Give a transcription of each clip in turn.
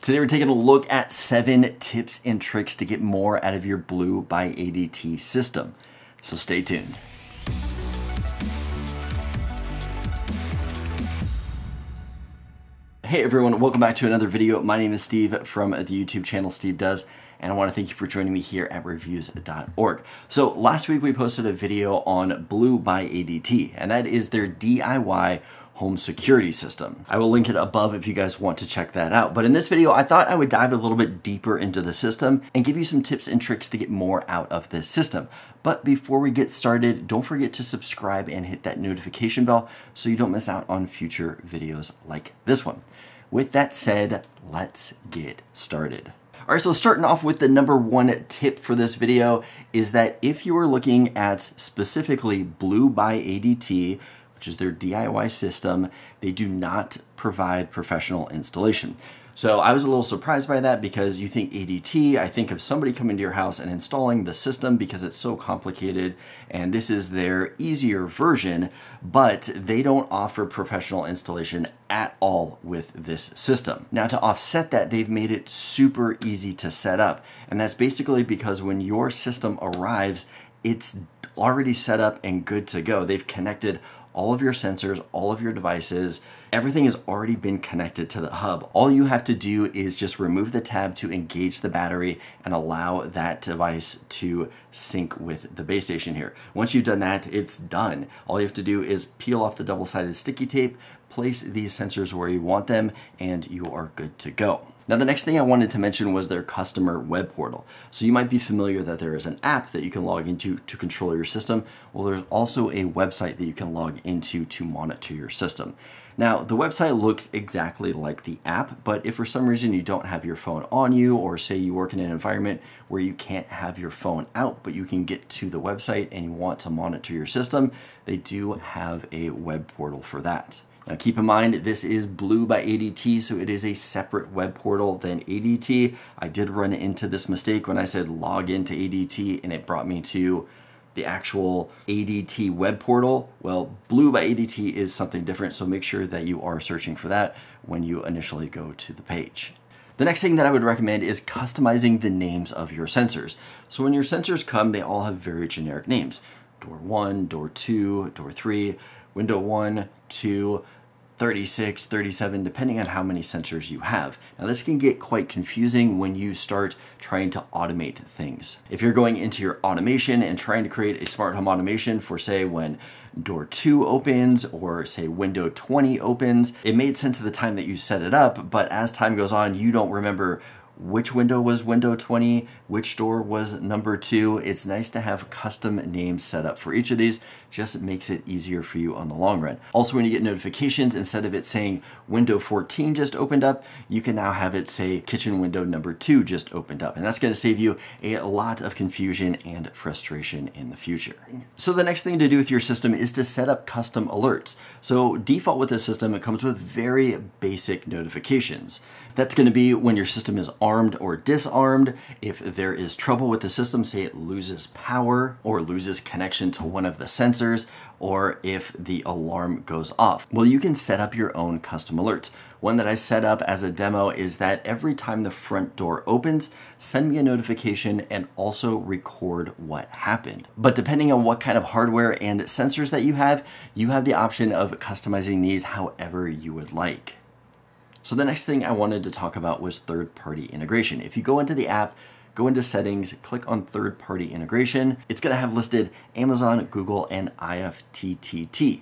Today we're taking a look at 7 tips and tricks to get more out of your Blue by ADT system. So stay tuned. Hey everyone, welcome back to another video. My name is Steve from the YouTube channel Steve Does, and I want to thank you for joining me here at reviews.org. So last week we posted a video on Blue by ADT, and that is their DIY home security system. I will link it above if you guys want to check that out. But in this video, I thought I would dive a little bit deeper into the system and give you some tips and tricks to get more out of this system. But before we get started, don't forget to subscribe and hit that notification bell so you don't miss out on future videos like this one. With that said, let's get started. All right, so starting off with the number 1 tip for this video is that if you are looking at specifically Blue by ADT, which is their DIY system, they do not provide professional installation. So I was a little surprised by that because you think ADT, I think of somebody coming to your house and installing the system because it's so complicated, and this is their easier version, but they don't offer professional installation at all with this system. Now to offset that, they've made it super easy to set up, and that's basically because when your system arrives, it's already set up and good to go. They've connected all of your sensors, all of your devices, everything has already been connected to the hub. All you have to do is just remove the tab to engage the battery and allow that device to sync with the base station here. Once you've done that, it's done. All you have to do is peel off the double-sided sticky tape, place these sensors where you want them, and you are good to go. Now the next thing I wanted to mention was their customer web portal. So you might be familiar that there is an app that you can log into to control your system. Well, there's also a website that you can log into to monitor your system. Now the website looks exactly like the app, but if for some reason you don't have your phone on you, or say you work in an environment where you can't have your phone out, but you can get to the website and you want to monitor your system, they do have a web portal for that. Now keep in mind, this is Blue by ADT, so it is a separate web portal than ADT. I did run into this mistake when I said log into ADT and it brought me to the actual ADT web portal. Well, Blue by ADT is something different, so make sure that you are searching for that when you initially go to the page. The next thing that I would recommend is customizing the names of your sensors. So when your sensors come, they all have very generic names. Door 1, door 2, door 3, window 1, 2, 36, 37, depending on how many sensors you have. Now this can get quite confusing when you start trying to automate things. If you're going into your automation and trying to create a smart home automation for, say, when door 2 opens or say window 20 opens, it made sense at the time that you set it up, but as time goes on, you don't remember which window was window 20, which door was number 2. It's nice to have custom names set up for each of these. Just makes it easier for you on the long run. Also, when you get notifications, instead of it saying window 14 just opened up, you can now have it say kitchen window number 2 just opened up. And that's going to save you a lot of confusion and frustration in the future. So the next thing to do with your system is to set up custom alerts. So default with this system, it comes with very basic notifications. That's going to be when your system is armed or disarmed, if there is trouble with the system, say it loses power or loses connection to one of the sensors, or if the alarm goes off. Well, you can set up your own custom alerts. One that I set up as a demo is that every time the front door opens, send me a notification and also record what happened. But depending on what kind of hardware and sensors that you have the option of customizing these however you would like. So the next thing I wanted to talk about was third-party integration. If you go into the app, go into settings, click on third-party integration, it's gonna have listed Amazon, Google, and IFTTT.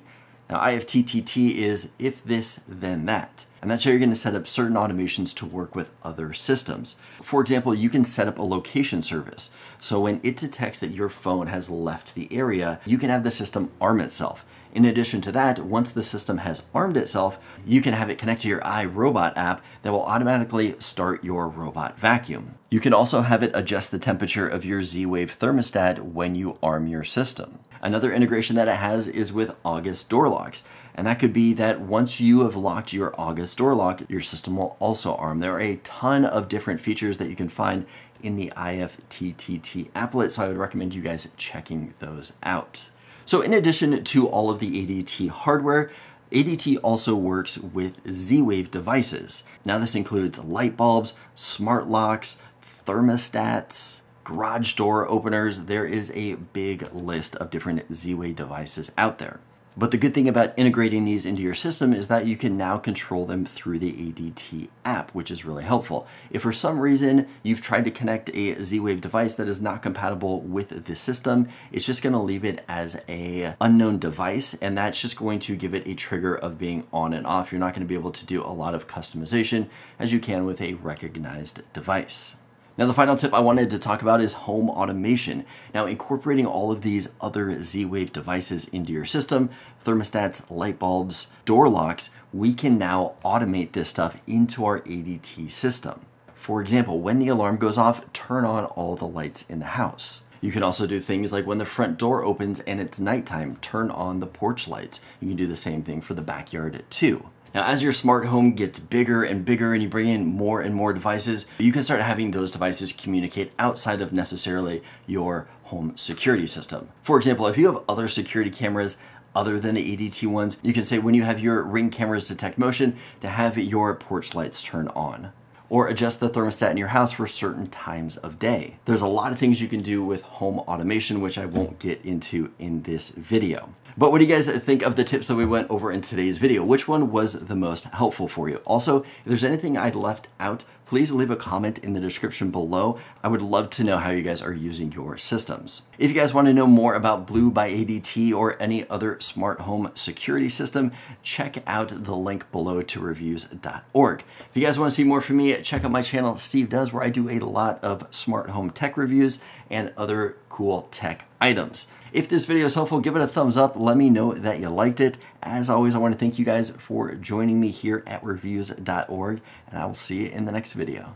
Now IFTTT is if this, then that. And that's how you're gonna set up certain automations to work with other systems. For example, you can set up a location service. So when it detects that your phone has left the area, you can have the system arm itself. In addition to that, once the system has armed itself, you can have it connect to your iRobot app that will automatically start your robot vacuum. You can also have it adjust the temperature of your Z-Wave thermostat when you arm your system. Another integration that it has is with August door locks. And that could be that once you have locked your August door lock, your system will also arm. There are a ton of different features that you can find in the IFTTT applet, so I would recommend you guys checking those out. So in addition to all of the ADT hardware, ADT also works with Z-Wave devices. Now this includes light bulbs, smart locks, thermostats, garage door openers. There is a big list of different Z-Wave devices out there. But the good thing about integrating these into your system is that you can now control them through the ADT app, which is really helpful. If for some reason you've tried to connect a Z-Wave device that is not compatible with the system, it's just going to leave it as an unknown device, and that's just going to give it a trigger of being on and off. You're not going to be able to do a lot of customization as you can with a recognized device. Now the final tip I wanted to talk about is home automation. Now incorporating all of these other Z-Wave devices into your system, thermostats, light bulbs, door locks, we can now automate this stuff into our ADT system. For example, when the alarm goes off, turn on all the lights in the house. You can also do things like when the front door opens and it's nighttime, turn on the porch lights. You can do the same thing for the backyard too. Now, as your smart home gets bigger and bigger and you bring in more and more devices, you can start having those devices communicate outside of necessarily your home security system. For example, if you have other security cameras other than the ADT ones, you can say when you have your Ring cameras detect motion to have your porch lights turn on, or adjust the thermostat in your house for certain times of day. There's a lot of things you can do with home automation, which I won't get into in this video. But what do you guys think of the tips that we went over in today's video? Which one was the most helpful for you? Also, if there's anything I'd left out, please leave a comment in the description below. I would love to know how you guys are using your systems. If you guys want to know more about Blue by ADT or any other smart home security system, check out the link below to reviews.org. If you guys want to see more from me, check out my channel, Steve Does, where I do a lot of smart home tech reviews and other cool tech items. If this video is helpful, give it a thumbs up. Let me know that you liked it. As always, I want to thank you guys for joining me here at reviews.org, and I will see you in the next video.